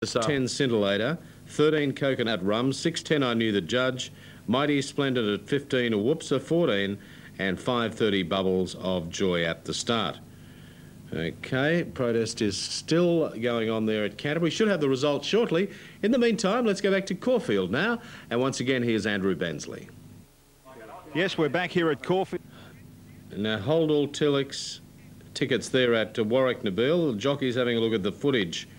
10 Scintillator, 13 Coconut Rum, 6:10 I Knew the Judge, Mighty Splendid at 15, Whoopsa 14, and 5:30 Bubbles of Joy at the start. Okay, protest is still going on there at Canterbury. Should have the results shortly. In the meantime, let's go back to Caulfield now. And once again, here's Andrew Bensley. Yes, we're back here at Caulfield. Now, hold all Tillix tickets there at Warwick Nabil. The jockey's having a look at the footage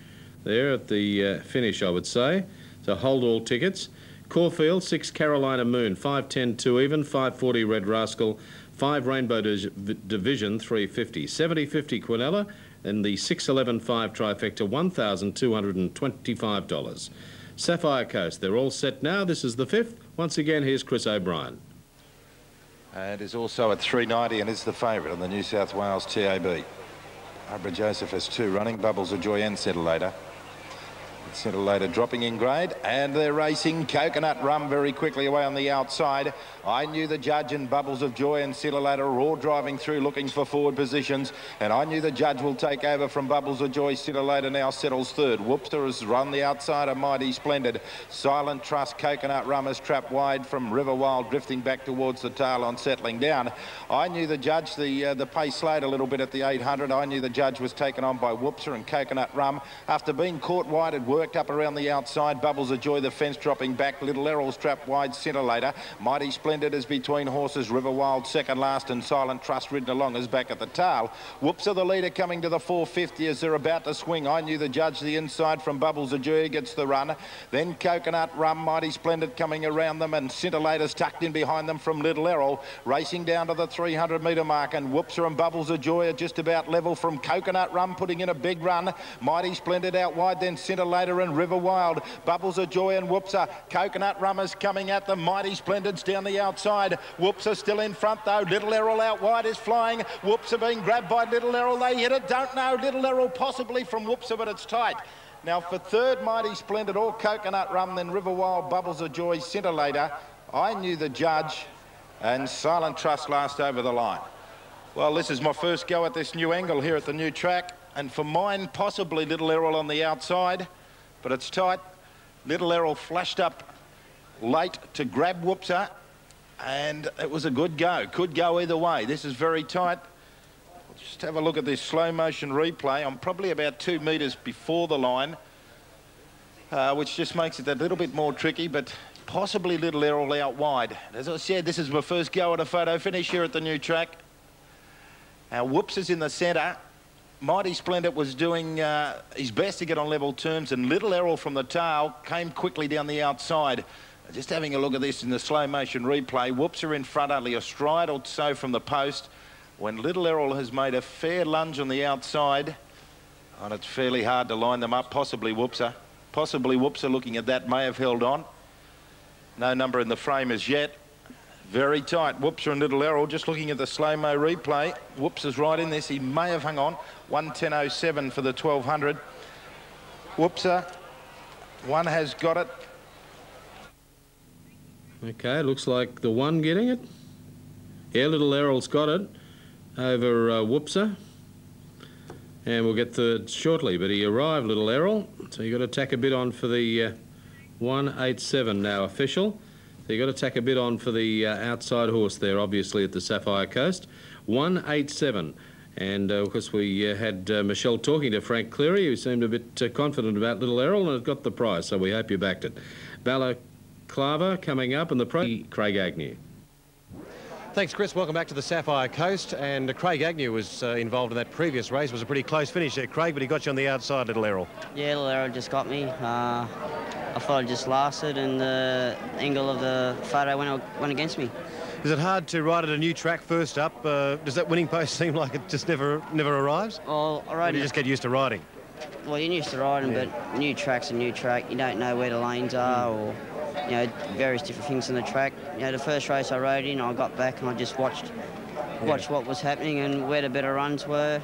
there at the finish, I would say. So hold all tickets. Caulfield, 6 Carolina Moon, 5:10 2 even, 5:40 Red Rascal, 5 Rainbow Division, 350, 70-50 Quinella, and the 611 5 trifecta, $1,225. Sapphire Coast, they're all set now. This is the 5th. Once again, here's Chris O'Brien. And is also at 390 and is the favourite on the New South Wales TAB. Abra Joseph has 2 running, Bubbles of Joy and Scintillator. Scintillator dropping in grade, and they're racing. Coconut Rum very quickly away on the outside. I Knew the Judge and Bubbles of Joy and Scintillator are all driving through looking for forward positions, and I Knew the Judge will take over from Bubbles of Joy. Scintillator now settles third. Whoopster has run the outside of Mighty Splendid. Silent Trust, Coconut Rum is trapped wide from River Wild, drifting back towards the tail on settling down. I Knew the Judge, the pace slowed a little bit at the 800. I Knew the Judge was taken on by Whoopster and Coconut Rum. After being caught wide, it worked up around the outside. Bubbles of Joy, the fence dropping back. Little Errol's trapped wide. Scintillator. Mighty Splendid is between horses. River Wild second last, and Silent Trust ridden along is back at the tail. Whoopsa the leader coming to the 450 as they're about to swing. I Knew the Judge, the inside from Bubbles of Joy, gets the run. Then Coconut Rum, Mighty Splendid coming around them, and Scintillator's tucked in behind them from Little Errol, racing down to the 300 metre mark, and Whoopsa and Bubbles of Joy are just about level from Coconut Rum, putting in a big run. Mighty Splendid out wide, then Scintillator and River Wild. Bubbles of Joy and Whoopsa. Coconut Rum is coming at them. Mighty Splendid's down the outside. Whoopsa still in front though. Little Errol out wide is flying. Whoopsa being grabbed by Little Errol. They hit it. Don't know. Little Errol possibly from Whoopsa, but it's tight. Now for third, Mighty Splendid, or Coconut Rum, then River Wild, Bubbles of Joy, Scintillator, I Knew the Judge, and Silent Trust last over the line. Well, this is my first go at this new angle here at the new track, and for mine, possibly Little Errol on the outside, but it's tight. Little Errol flashed up late to grab Whoopsa, and it was a good go. Could go either way. This is very tight. Just have a look at this slow motion replay. I'm probably about 2 metres before the line, which just makes it a little bit more tricky, but possibly Little Errol out wide. As I said, this is my first go at a photo finish here at the new track. Now Whoopsa's in the centre. Mighty Splendid was doing his best to get on level terms, and Little Errol from the tail came quickly down the outside. Just having a look at this in the slow motion replay, Whoopsa in front, only a stride or so from the post, when Little Errol has made a fair lunge on the outside, and it's fairly hard to line them up. Possibly Whoopsa. Possibly Whoopsa, looking at that, may have held on. No number in the frame as yet. Very tight, Whoopsa and Little Errol. Just looking at the slow-mo replay, Whoopsa's right in this. He may have hung on. 1:10.07 for the 1200. Whoopsa, one has got it. Okay, looks like the one getting it. Yeah, Little Errol's got it over Whoopsa. And we'll get third shortly, but he arrived, Little Errol. So you've got to tack a bit on for the 187 now official. So you've got to tack a bit on for the outside horse there, obviously, at the Sapphire Coast. 187. And, of course, we had Michelle talking to Frank Cleary, who seemed a bit confident about Little Errol and has got the prize, so we hope you backed it. Balaclava coming up, and the pro, Craig Agnew. Thanks, Chris. Welcome back to the Sapphire Coast. And Craig Agnew was involved in that previous race. It was a pretty close finish there, Craig, but he got you on the outside, Little Errol. Yeah, Little Errol just got me. I thought it just lasted, and the angle of the photo went against me. Is it hard to ride at a new track first up? Does that winning post seem like it just never arrives? Well, I rode. You just get used to riding. Well, you're used to riding, yeah. But new track's a new track. You don't know where the lanes are, or various different things on the track. The first race I rode in, I got back and I just watched what was happening and where the better runs were,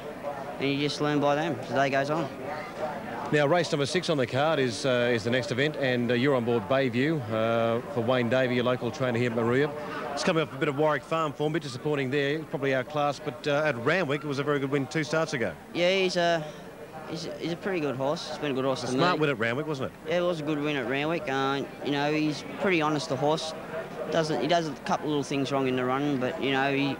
and you just learn by them as the day goes on. Now, race number 6 on the card is the next event, and you're on board Bayview for Wayne Davey, your local trainer here at Maria. It's coming up a bit of Warwick Farm form, a bit disappointing there, probably our class, but at Randwick it was a very good win 2 starts ago. Yeah, he's a He's a pretty good horse. He's been a good horse to me. Smart win at Randwick, wasn't it? Yeah, it was a good win at Randwick. You know, he's pretty honest, the horse. He does a couple of little things wrong in the run, but, you know,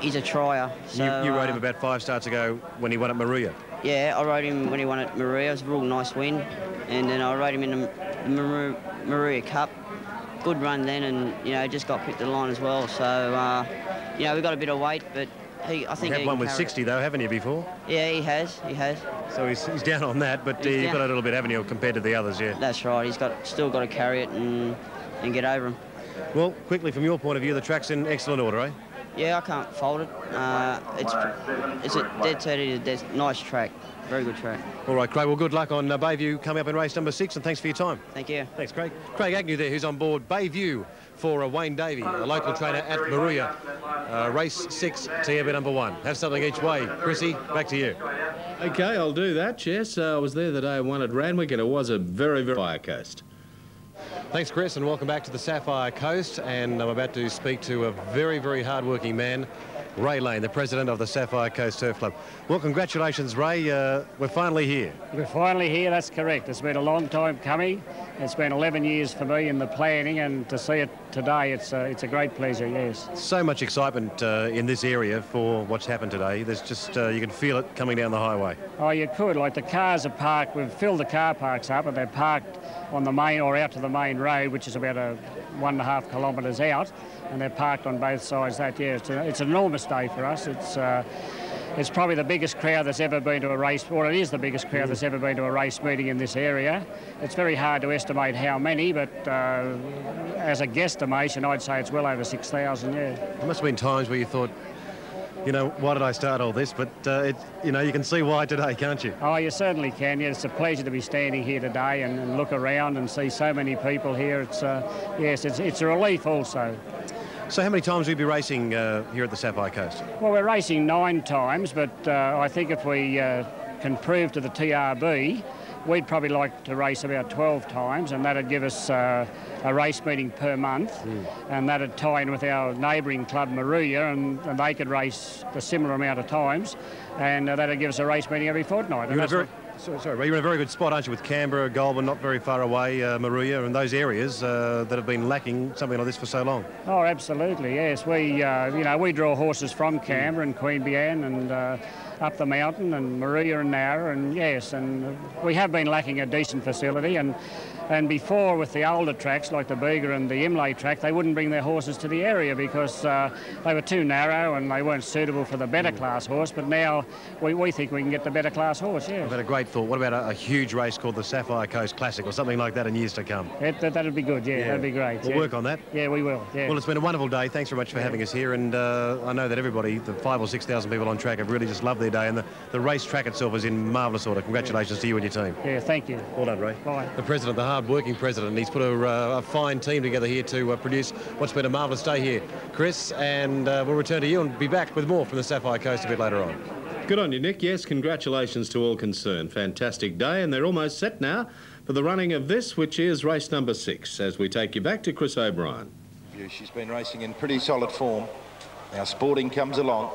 he's a trier. So, you rode him about 5 starts ago when he won at Maruya. Yeah, I rode him when he won at Maruya. It was a real nice win. And then I rode him in the Maruya Cup. Good run then, and, you know, just got picked to the line as well. So, you know, we got a bit of weight, but I think you had one with 60, though, haven't you, before? Yeah, he has. So he's down on that, but you've got a little bit, haven't you, compared to the others, yeah? That's right. He's still got to carry it and get over him. Well, quickly, from your point of view, the track's in excellent order, eh? Yeah, I can't fault it. It's a dead set, nice track. Very good track. All right, Craig, well, good luck on Bayview coming up in race number 6, and thanks for your time. Thank you. Thanks, Craig. Craig Agnew there, who's on board Bayview for Wayne Davey, a local trainer at Maruya. Race 6, TAB number 1. Have something each way. Chrissy, back to you. OK, I'll do that, yes. I was there the day I won at Randwick, and it was a very, very Sapphire Coast. Thanks, Chris, and welcome back to the Sapphire Coast. And I'm about to speak to a very, very hard-working man, Ray Lane, the president of the Sapphire Coast Turf Club. Well, congratulations, Ray. We're finally here. We're finally here, that's correct. It's been a long time coming. It's been 11 years for me in the planning, and to see it today, it's a great pleasure, yes. So much excitement in this area for what's happened today. There's just, you can feel it coming down the highway. Oh, you could. Like, the cars are parked. We've filled the car parks up, and they're parked on the main, or out to the main road, which is about 1.5 kilometres out, and they're parked on both sides. That, yeah, it's an enormous day for us. It's probably the biggest crowd that's ever been to a race, or it is the biggest crowd that's ever been to a race meeting in this area. It's very hard to estimate how many, but as a guesstimation, I'd say it's well over 6,000, yeah. There must have been times where you thought, you know, why did I start all this? But, you know, you can see why today, can't you? Oh, you certainly can. Yeah, it's a pleasure to be standing here today and look around and see so many people here. Yes, it's a relief also. So how many times will you be racing here at the Sapphire Coast? Well, we're racing 9 times, but I think if we can prove to the TRB, we'd probably like to race about 12 times, and that'd give us a race meeting per month, and that'd tie in with our neighbouring club, Maruya, and they could race a similar amount of times, and that'd give us a race meeting every fortnight. Sorry, you're in a very good spot, aren't you, with Canberra, Goulburn, not very far away, Maruya, and those areas that have been lacking something like this for so long. Oh, absolutely, yes. We, you know, we draw horses from Canberra and Queanbeyan and up the mountain and Maruya and Nowra, and yes, and we have been lacking a decent facility, and before with the older tracks like the Bega and the Imlay track, they wouldn't bring their horses to the area because they were too narrow and they weren't suitable for the better class horse, but now we think we can get the better class horse, yeah. I've had a great thought. What about a huge race called the Sapphire Coast Classic or something like that in years to come? That'd be good, yeah, that'd be great. We'll work on that. Yeah, we will, yeah. Well, it's been a wonderful day. Thanks very much for having us here, and I know that everybody, the 5,000 or 6,000 people on track, have really just loved their day, and the race track itself is in marvellous order. Congratulations to you and your team. Yeah, thank you. Well done, Ray. Bye. The president, the hard-working president, and he's put a fine team together here to produce what's been a marvellous day here. Chris, and we'll return to you and be back with more from the Sapphire Coast a bit later on. Good on you, Nick. Yes, congratulations to all concerned. Fantastic day, and they're almost set now for the running of this, which is race number 6, as we take you back to Chris O'Brien. She's been racing in pretty solid form. Now Sporting comes along.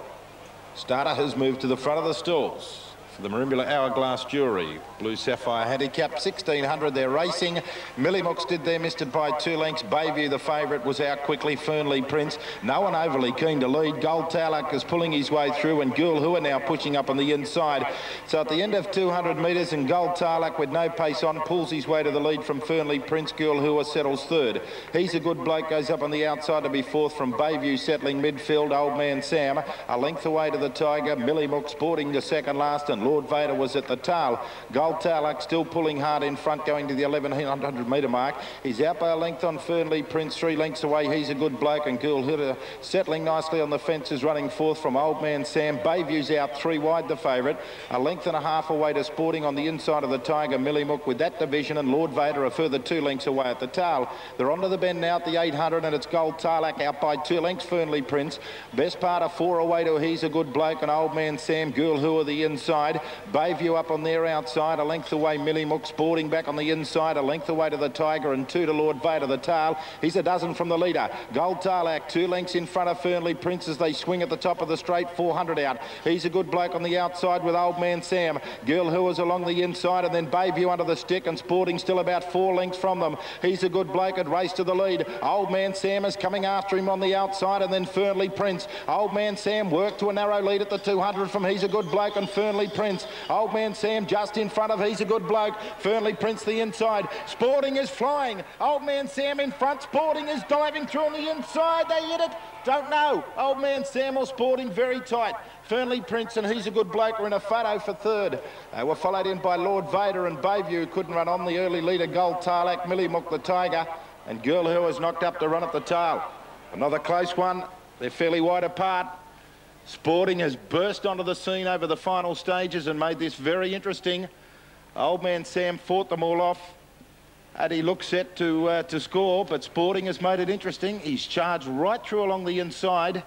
Starter has moved to the front of the stalls for the Merimbula Hourglass Jewellery. Blue Sapphire Handicap, 1,600. They're racing. Millymooks did there, missed it by 2 lengths. Bayview, the favourite, was out quickly. Fernley Prince, no one overly keen to lead. Gold Talak is pulling his way through, and Gulhua now pushing up on the inside. So at the end of 200 metres, and Gold Talak with no pace on pulls his way to the lead from Fernley Prince. Gulhua settles third. He's a good bloke, goes up on the outside to be fourth from Bayview, settling midfield. Old Man Sam a length away to the Tiger. Millymooks Sporting to second last, and Lord Vader was at the tail. Gold Talak still pulling hard in front, going to the 1,100 metre mark. He's out by a length on Fernley Prince, 3 lengths away. He's a good bloke, and Gulhua settling nicely on the fences, running fourth from Old Man Sam. Bayview's out 3 wide, the favourite. A length and a half away to Sporting on the inside of the Tiger. Millymook with that division, and Lord Vader a further 2 lengths away at the tail. They're onto the bend now at the 800, and it's Gold Talak out by 2 lengths. Fernley Prince. Best part of 4 away to He's a Good Bloke, and Old Man Sam. Gulhua the inside. inside. Bayview up on their outside. A length away, Millie Mook Sporting back on the inside. A length away to the Tiger and 2 to Lord Vader the tail. He's a dozen from the leader. Gold Tarlac 2 lengths in front of Fernley Prince as they swing at the top of the straight. 400 out. He's a good bloke on the outside with Old Man Sam. Girl Who is along the inside, and then Bayview under the stick, and Sporting still about 4 lengths from them. He's a good bloke at race to the lead. Old Man Sam is coming after him on the outside, and then Fernley Prince. Old Man Sam worked to a narrow lead at the 200 from He's a Good Bloke and Fernley Prince. Old Man Sam just in front of He's a Good Bloke. Fernley Prince the inside. Sporting is flying. Old Man Sam in front. Sporting is diving through on the inside. They hit it. Don't know. Old Man Sam or Sporting very tight. Fernley Prince and He's a Good Bloke are in a photo for third. They were followed in by Lord Vader and Bayview, who couldn't run on. The early leader, Gold Tarlac, Millie Mook the Tiger, and Girl Who is knocked up to run at the tail. Another close one. They're fairly wide apart. Sporting has burst onto the scene over the final stages and made this very interesting. Old Man Sam fought them all off. Had he looked set to score, but Sporting has made it interesting. He's charged right through along the inside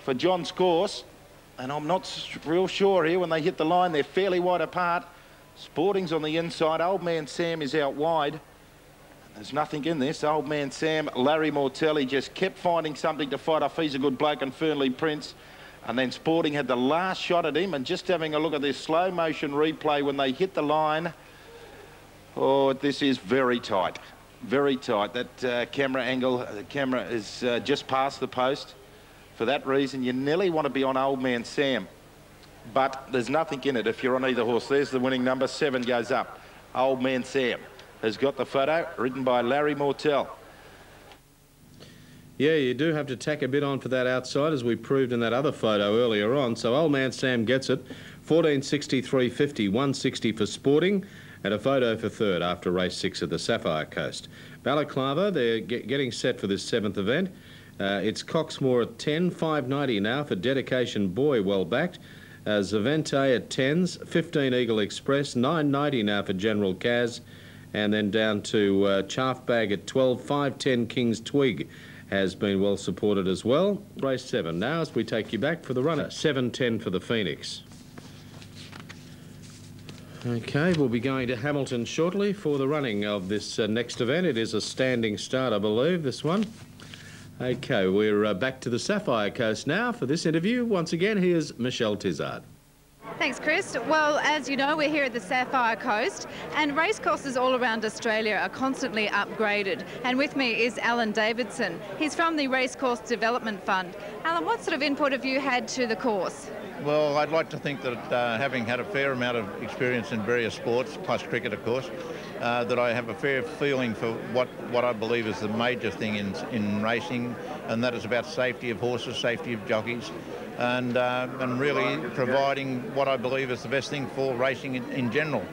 for John Scourse. And I'm not real sure here when they hit the line. They're fairly wide apart. Sporting's on the inside. Old Man Sam is out wide. There's nothing in this. Old Man Sam, Larry Mortelli just kept finding something to fight off. He's a Good Bloke and Fernley Prince. And then Sporting had the last shot at him. And just having a look at this slow motion replay when they hit the line. Oh, this is very tight. Very tight. That camera angle, the camera is just past the post. For that reason, you nearly want to be on Old Man Sam. But there's nothing in it if you're on either horse. There's the winning number. 7 goes up. Old Man Sam has got the photo, written by Larry Mortel. Yeah, you do have to tack a bit on for that outside, as we proved in that other photo earlier on. So Old Man Sam gets it. 14.63.50, 160 for Sporting, and a photo for third after race 6 at the Sapphire Coast. Balaclava, they're getting set for this 7th event. It's Coxmore at 10, 5.90 now for Dedication Boy, well backed. Zavente at 10s, 15 Eagle Express, 9.90 now for General Kaz, and then down to Chaff Bag at 12, 5.10 King's Twig has been well supported as well. Race 7 now as we take you back for the runner. 7.10 for the Phoenix. Okay, we'll be going to Hamilton shortly for the running of this next event. It is a standing start, I believe, this one. Okay, we're back to the Sapphire Coast now for this interview. Once again, here's Michelle Tizard. Thanks, Chris. Well, as you know, we're here at the Sapphire Coast, and racecourses all around Australia are constantly upgraded. And with me is Alan Davidson. He's from the Racecourse Development Fund. Alan, what sort of input have you had to the course? Well, I'd like to think that having had a fair amount of experience in various sports, plus cricket, of course, that I have a fair feeling for what I believe is the major thing in racing, and that is about safety of horses, safety of jockeys, and really providing what I believe is the best thing for racing in general.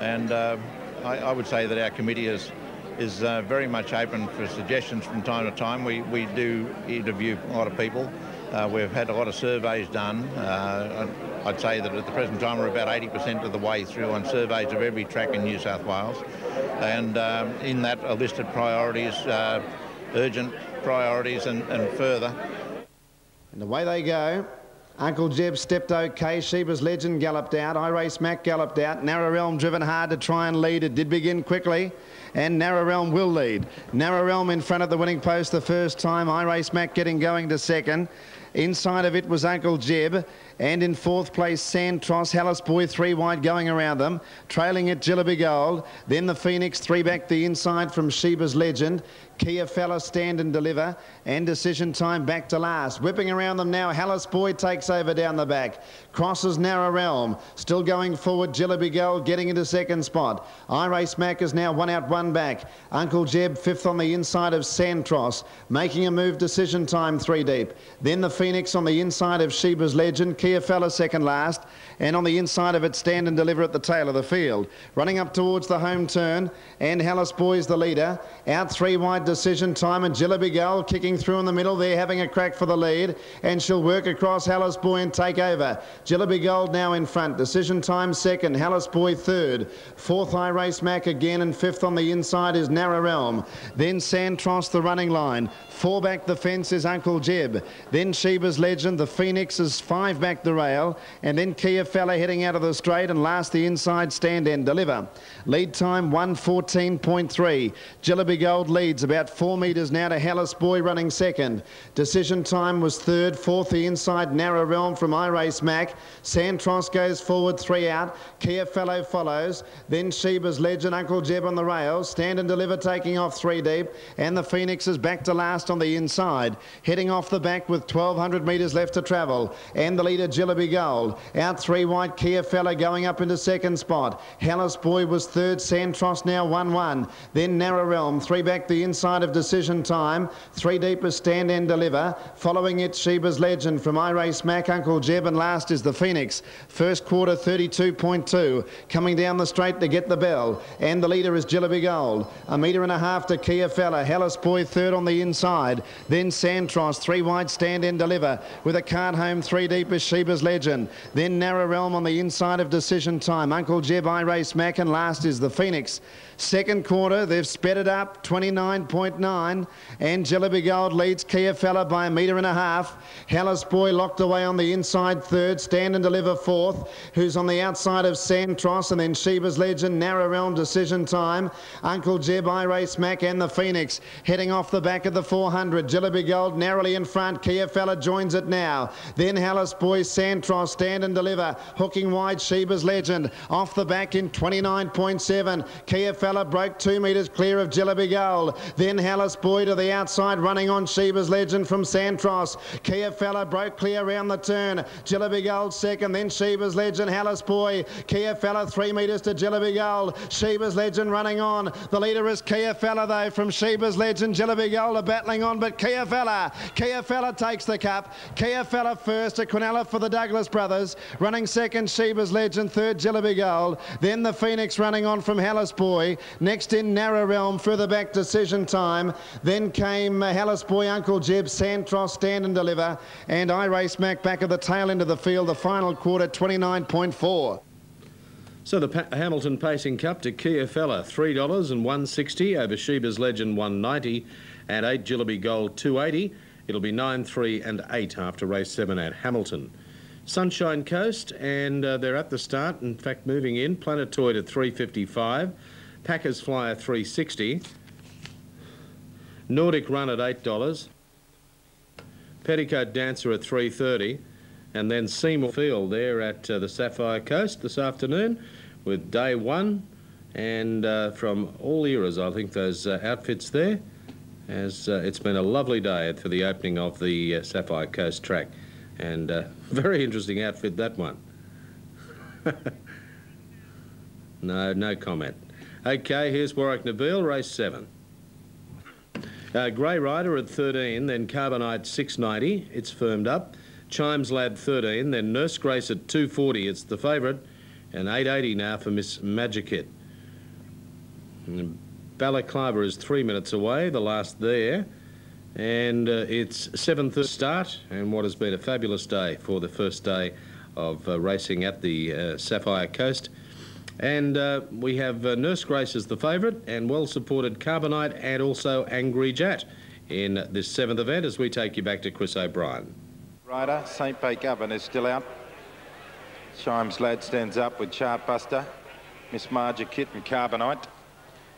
And I would say that our committee is very much open for suggestions from time to time. We do interview a lot of people. We've had a lot of surveys done. I'd say that at the present time we're about 80% of the way through on surveys of every track in New South Wales. And in that are listed priorities, urgent priorities and further. And away they go. Uncle Jeb stepped okay. Sheba's Legend galloped out. I Race Mac galloped out. Narrow Realm driven hard to try and lead. It did begin quickly, and Narrow Realm will lead. Narrow Realm in front of the winning post the first time. I Race Mac getting going to second. Inside of it was Uncle Jeb, and in fourth place Sandtross, Hallis Boy 3 wide going around them, trailing it Jillaby Gold, then the Phoenix 3 back the inside from Sheba's Legend, Kia Fella Stand and Deliver, and Decision Time back to last. Whipping around them now, Hallis Boy takes over down the back, crosses Narrow Realm, still going forward Jillaby Gold getting into second spot. I Race Mac is now 1 out 1 back, Uncle Jeb 5th on the inside of Sandtross, making a move Decision Time 3 deep, then the Phoenix on the inside of Sheba's Legend, Kia Fella second last, and on the inside of it Stand and Deliver at the tail of the field. Running up towards the home turn, and Hallis Boy's the leader. Out 3 wide Decision Time, and Jillaby Gold kicking through in the middle there, having a crack for the lead, and she'll work across Hallis Boy and take over. Jillaby Gold now in front, Decision Time second, Hallis Boy third, fourth I Race Mac again, and fifth on the inside is Narrow Realm. Then Sandtross the running line, 4 back the fence is Uncle Jeb. Then Sheba's Legend. The Phoenix is 5 back the rail. And then Kia Fella heading out of the straight. And last the inside Stand and Deliver. Lead time 1:14.3. Jillaby Gold leads about 4 metres now to Hellas Boy running second. Decision time was third. Fourth the inside Narrow Realm from iRace Mac. Santros goes forward, 3 out. Kia Fellow follows. Then Sheba's Legend, Uncle Jeb on the rails. Stand and Deliver taking off 3 deep. And the Phoenix is back to last on the inside. Heading off the back with 1,200 metres left to travel. And the leader Jillaby Gold. Out 3 wide, Kia Fellow going up into second spot. Hellas Boy was third. Santros now 1-1. Then Narrow Realm, 3 back the inside of Decision Time. 3 deep is Stand and Deliver. Following it, Sheba's Legend from iRace Mac, Uncle Jeb, and last is the Phoenix. First quarter 32.2. Coming down the straight to get the bell. And the leader is Jillaby Gold. 1.5 metres to Kia Fella. Hellas Boy third on the inside. Then Santros, 3 wide, Stand and Deliver. With a card home, 3 deep is Sheba's Legend. Then Narrow Realm on the inside of Decision Time. Uncle Jeb, iRace Mac, and last is the Phoenix. Second quarter, they've sped it up, 29.9. And Jillaby Gold leads Kia Fella by 1.5 metres. Hellas Boy locked away on the inside third. Stand and Deliver fourth. Who's on the outside of Santros. And then Sheba's Legend, Narrow Realm, Decision Time. Uncle Jeb, iRace Mac, and the Phoenix. Heading off the back of the 400. Jillaby Gold narrowly in front. Kia Fella joins it now. Then Hellas Boy, Santros, Stand and Deliver. Hooking wide, Sheba's Legend. Off the back in 29.7. Kia Fella broke 2 metres clear of Jillaby Gold. Then Hellas Boy to the outside, running on Sheba's Legend from Santros. Kia Fella broke clear around the turn. Jillaby Gold second, then Sheba's Legend, Hellas Boy. Kia Fella 3 metres to Jillaby Gold. Sheba's Legend running on. The leader is Kia Fella though from Sheba's Legend. Jillaby Gold are battling on, but Kia Fella takes the cup. Kia Fella first, a Quinella for the Douglas brothers. Running second, Sheba's Legend. Third, Jillaby Gold. Then the Phoenix running on from Hellas Boy. Next in Narrow Realm, further back Decision Time. Then came Hellas Boy, Uncle Jeb, Santros, Stand and Deliver. And iRace Mac back at the tail end of the field. The final quarter, 29.4. So the Hamilton Pacing Cup to Kia Fella, $3 and $1.60 over Sheba's Legend, $1.90 and 8 Jillaby Gold, $2.80. It'll be 9, 3 and 8 after race 7 at Hamilton. Sunshine Coast, and they're at the start, in fact moving in. Planetoid at $3.55, Packers Flyer $3.60, Nordic Run at $8, Petticoat Dancer at $3.30, and then Seymour Field there at the Sapphire Coast this afternoon with day 1, and from all eras I think those outfits there, as it's been a lovely day for the opening of the Sapphire Coast track. And very interesting outfit, that one. No comment. Okay, here's Warwick Nabil, race 7. Grey Rider at 13, then Carbonite $6.90, it's firmed up. Chimes Lad 13, then Nurse Grace at $2.40, it's the favourite, and $8.80 now for Miss Magikit. Balaclava is 3 minutes away, the last there. And it's 7:30 start, and what has been a fabulous day for the first day of racing at the Sapphire Coast. And we have Nurse Grace as the favourite, and well-supported Carbonite and also Angry Jat in this 7th event as we take you back to Chris O'Brien. Rider, St. Bake Oven is still out. Chimes Lad stands up with Chartbuster, Miss Magikit and Carbonite.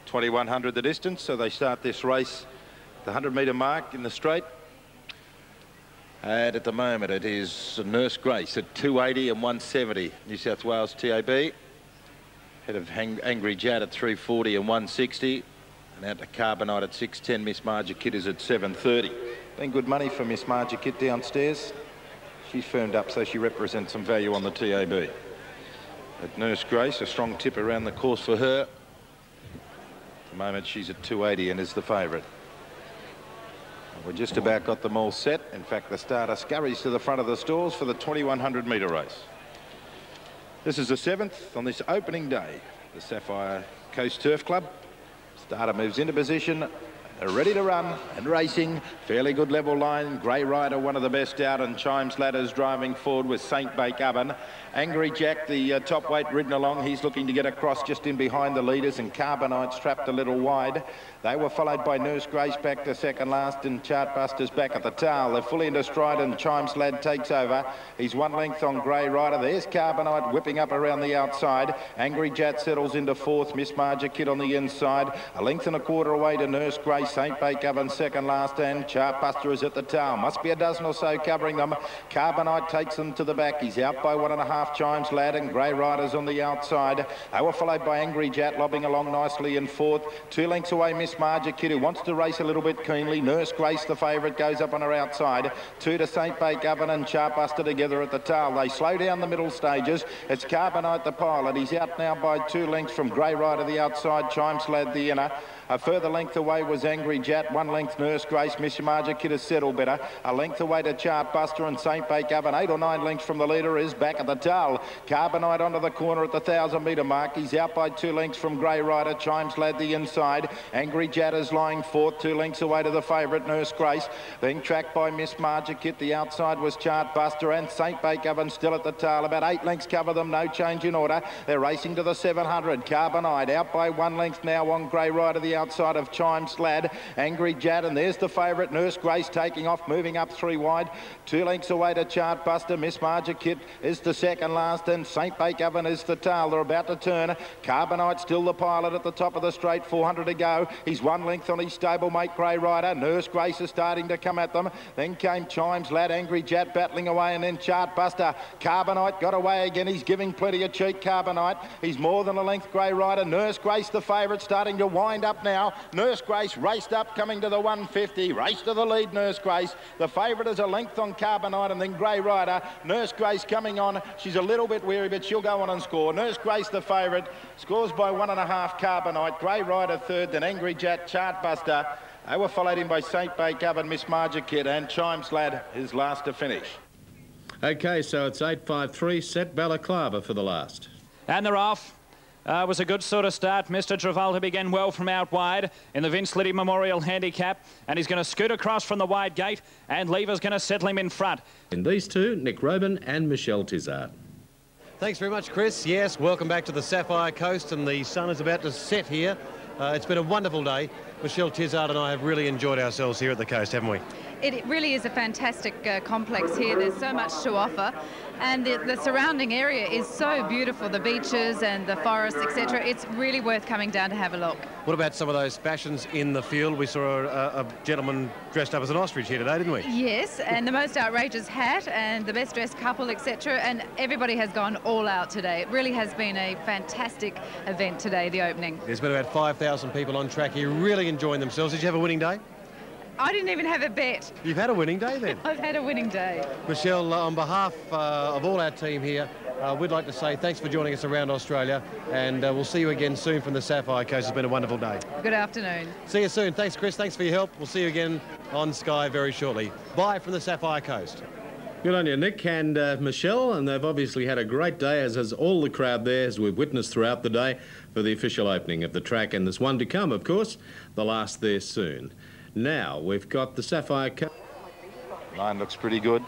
2100 the distance, so they start this race the 100-metre mark in the straight. And at the moment it is Nurse Grace at $2.80 and $1.70. New South Wales TAB. Head of Angry Jat at $3.40 and $1.60. And out to Carbonite at $6.10. Miss Magikit is at $7.30. Been good money for Miss Magikit downstairs. She's firmed up, so she represents some value on the TAB. At Nurse Grace, a strong tip around the course for her. At the moment she's at $2.80 and is the favourite. We've just about got them all set. In fact, the starter scurries to the front of the stalls for the 2100-metre race. This is the 7th on this opening day, the Sapphire Coast Turf Club. Starter moves into position, ready to run and racing. Fairly good level line. Grey Rider, one of the best out, and Chimes Ladders driving forward with Saint Bake Oven. Angry Jack, the top weight, ridden along. He's looking to get across just in behind the leaders, and Carbonite's trapped a little wide. They were followed by Nurse Grace back to second last, and Chartbusters back at the tail. They're fully into stride, and Chimes Lad takes over. He's 1 length on Grey Rider. There's Carbonite whipping up around the outside. Angry Jack settles into fourth. Miss Marja Kid on the inside. 1.25 lengths away to Nurse Grace. Saint Bake Oven second last, and Chartbuster is at the tail. Must be a dozen or so covering them. Carbonite takes them to the back. He's out by 1.5. Chimes Lad, and Grey Rider's on the outside. They were followed by Angry Jack, lobbing along nicely in fourth. 2 lengths away, Miss Marja Kid, who wants to race a little bit keenly. Nurse Grace, the favourite, goes up on her outside. 2 to Saint Bake Oven and Chartbuster together at the tail. They slow down the middle stages. It's Carbonite, the pilot. He's out now by 2 lengths from Grey Rider, the outside. Chimes Lad, the inner. A further length away was Angry Jack. 1 length Nurse Grace. Miss Marja Kid has settled better. A length away to Chartbuster and Saint Bake Oven. 8 or 9 lengths from the leader is back at the tail. Carbonite onto the corner at the 1,000-metre mark. He's out by 2 lengths from Grey Rider. Chimes Lad the inside. Angry Jack is lying fourth. 2 lengths away to the favourite Nurse Grace. Being tracked by Miss Marja Kid. The outside was Chartbuster and Saint Bake Oven still at the tail. About 8 lengths cover them. No change in order. They're racing to the 700. Carbonite out by 1 length now on Grey Rider, the outside of Chimes Lad. Angry Jack, and there's the favourite Nurse Grace taking off, moving up 3 wide. 2 lengths away to Chartbuster. Miss Marja Kid is the second last, and Saint Bake Oven is the tail. They're about to turn. Carbonite still the pilot at the top of the straight. 400 to go. He's 1 length on his stablemate Grey Rider. Nurse Grace is starting to come at them. Then came Chimes Lad. Angry Jack battling away, and then Chartbuster. Carbonite got away again. He's giving plenty of cheek, Carbonite. He's more than a length Grey Rider. Nurse Grace, the favourite, starting to wind up now. Nurse Grace raced up, coming to the 150. Race to the lead, Nurse Grace. The favourite is a length on Carbonite, and then Grey Rider. Nurse Grace coming on. She's a little bit weary, but she'll go on and score. Nurse Grace, the favourite, scores by 1.5. Carbonite. Grey Rider third, then Angry Jack, Chartbuster. They were followed in by Saint Bake Oven, Miss Marja Kid, and Chimes Lad is last to finish. Okay, so it's 8.53, set Balaclava for the last. And they're off. Was a good sort of start. Mr. Travolta began well from out wide in the Vince Liddy Memorial Handicap, and he's going to scoot across from the wide gate, and Lever's going to settle him in front. And these two, Nick Robin and Michelle Tizard. Thanks very much, Chris. Yes, welcome back to the Sapphire Coast, and the sun is about to set here. It's been a wonderful day. Michelle Tizard and I have really enjoyed ourselves here at the coast, haven't we? It really is a fantastic complex here. There's so much to offer, and the surrounding area is so beautiful. The beaches and the forests, etc. It's really worth coming down to have a look. What about some of those fashions in the field? We saw a gentleman dressed up as an ostrich here today, didn't we? Yes, and the most outrageous hat and the best dressed couple, etc. And everybody has gone all out today. It really has been a fantastic event today, the opening. There's been about 5,000 people on track here, really enjoying themselves. Did you have a winning day? I didn't even have a bet. You've had a winning day then? I've had a winning day. Michelle, on behalf of all our team here, we'd like to say thanks for joining us around Australia, and we'll see you again soon from the Sapphire Coast. It's been a wonderful day. Good afternoon. See you soon. Thanks, Chris. Thanks for your help. We'll see you again on Sky very shortly. Bye from the Sapphire Coast. Good on you, Nick and Michelle, and they've obviously had a great day, as has all the crowd there, as we've witnessed throughout the day, for the official opening of the track, and there's one to come, of course, the last there soon. Now, we've got the Sapphire Coast. Line looks pretty good.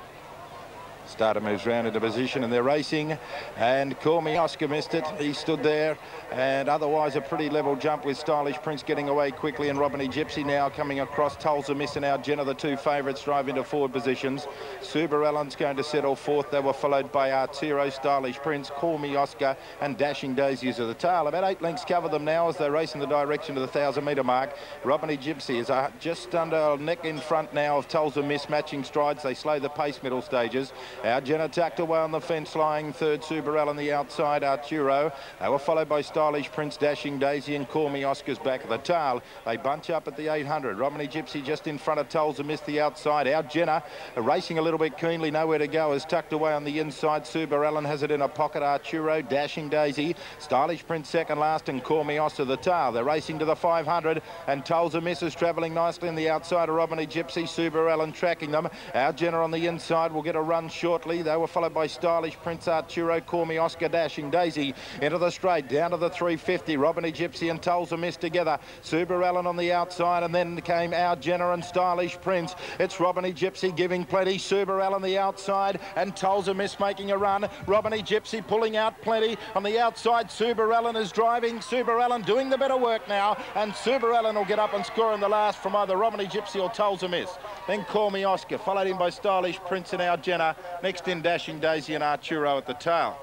Starter moves round into position, and they're racing, and Call Me Oscar missed it. He stood there, and otherwise a pretty level jump with Stylish Prince getting away quickly, and Robiny Gypsy now coming across. Tulsa missing out. Jenna, the two favourites, drive into forward positions. Subarellan's going to settle fourth. They were followed by Arturo, Stylish Prince, Call Me Oscar, and Dashing Daisies at the tail. About 8 lengths cover them now as they race in the direction of the 1,000-metre mark. Robiny Gypsy is just under a neck in front now of Tulsa Miss, matching strides. They slow the pace middle stages. Our Jenna tucked away on the fence, lying third. Subarella on the outside, Arturo. They were followed by Stylish Prince, Dashing Daisy, and Call Me Oscar's back at the tail. They bunch up at the 800. Robiny Gypsy just in front of Tulsa Miss, the outside. Our Jenna racing a little bit keenly, nowhere to go, is tucked away on the inside. Subarella has it in a pocket. Arturo, Dashing Daisy, Stylish Prince second last, and Call Me Oscar the tail. They're racing to the 500, and Tulsa Miss is travelling nicely on the outside of Robiny Gypsy. Subarella tracking them. Our Jenna on the inside will get a run short. shortly. They were followed by Stylish Prince, Arturo, Call Me Oscar, Dashing Daisy into the straight, down to the 350. Robiny Gypsy and Tulsa Miss together. Suber Allen on the outside, and then came Our Jenna and Stylish Prince. It's Robiny Gypsy giving plenty. Suber Allen the outside, and Tulsa Miss making a run. Robiny Gypsy pulling out plenty. On the outside, Suber Allen is driving. Suber Allen doing the better work now, and Suber Allen will get up and score in the last from either Robiny Gypsy or Tulsa Miss. Then Call Me Oscar, followed in by Stylish Prince and Our Jenna. Next in Dashing Daisy and Arturo at the tail.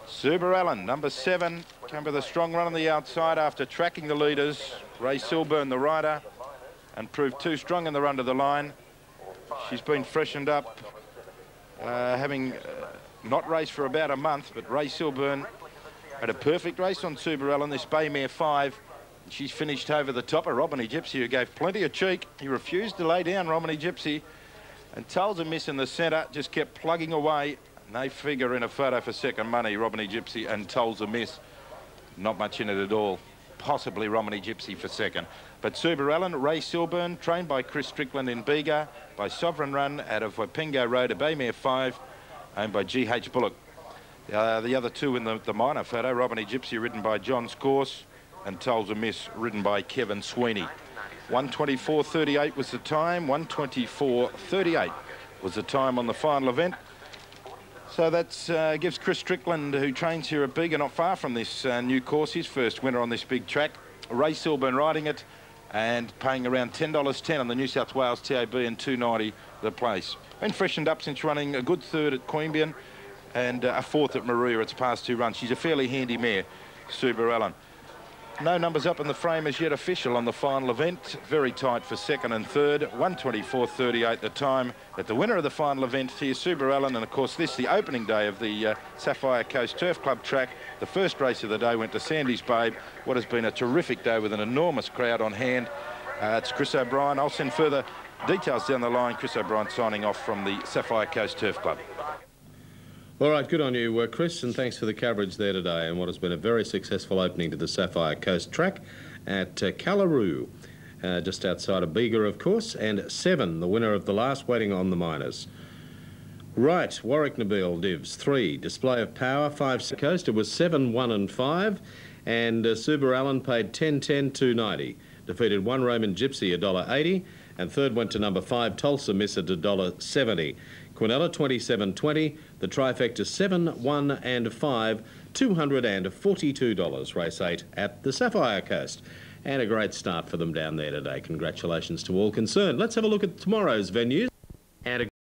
Suber Allen, number 7, came with a strong run on the outside after tracking the leaders. Ray Silburn, the rider, and proved too strong in the run to the line. She's been freshened up, having not raced for about a month, but Ray Silburn had a perfect race on Suber Allen, this Bay Mare 5. She's finished over the top of Robiny Gypsy, who gave plenty of cheek. He refused to lay down Robiny Gypsy, and Tulsa Miss in the centre just kept plugging away. And they figure in a photo for second money, Robiny Gypsy and Tulsa Miss. Not much in it at all. Possibly Robiny Gypsy for second. But Suber Allen, Ray Silburn, trained by Chris Strickland in Bega, by Sovereign Run out of Wapingo Road, a Bay Mare 5, owned by G.H. Bullock. The other two in the minor photo, Robiny Gypsy ridden by John Scorse, and Tulsa Miss ridden by Kevin Sweeney. 1:24.38 was the time. 1:24.38 was the time on the final event. So that gives Chris Strickland, who trains here at Bega, not far from this new course, his first winner on this big track. Ray Silburn riding it and paying around $10.10 on the New South Wales TAB and $2.90 the place. Been freshened up since running a good third at Queanbeyan and a fourth at Maria. Its past 2 runs. She's a fairly handy mare, Suber Allen. No numbers up in the frame as yet official on the final event. Very tight for second and third. 1:24.38 the time. But the winner of the final event here, Suber Allen, and of course this the opening day of the Sapphire Coast Turf Club track. The first race of the day went to Sandy's Babe. What has been a terrific day with an enormous crowd on hand. It's Chris O'Brien. I'll send further details down the line. Chris O'Brien signing off from the Sapphire Coast Turf Club. All right, good on you, Chris, and thanks for the coverage there today and what has been a very successful opening to the Sapphire Coast track at Callaroo, just outside of Bega, of course, and 7, the winner of the last, waiting on the minors. Right, Warwick Nabil Divs, 3, Display of Power, 5, Coast. It was 7, 1 and 5, and Suber Allen paid 10.10, $2.90. Defeated 1 Roman Gypsy, $1.80, and third went to number 5, Tulsa Miss at $1.70. Quinella 27.20, the trifecta 7, 1 and 5, $242, race 8 at the Sapphire Coast. And a great start for them down there today. Congratulations to all concerned. Let's have a look at tomorrow's venues. And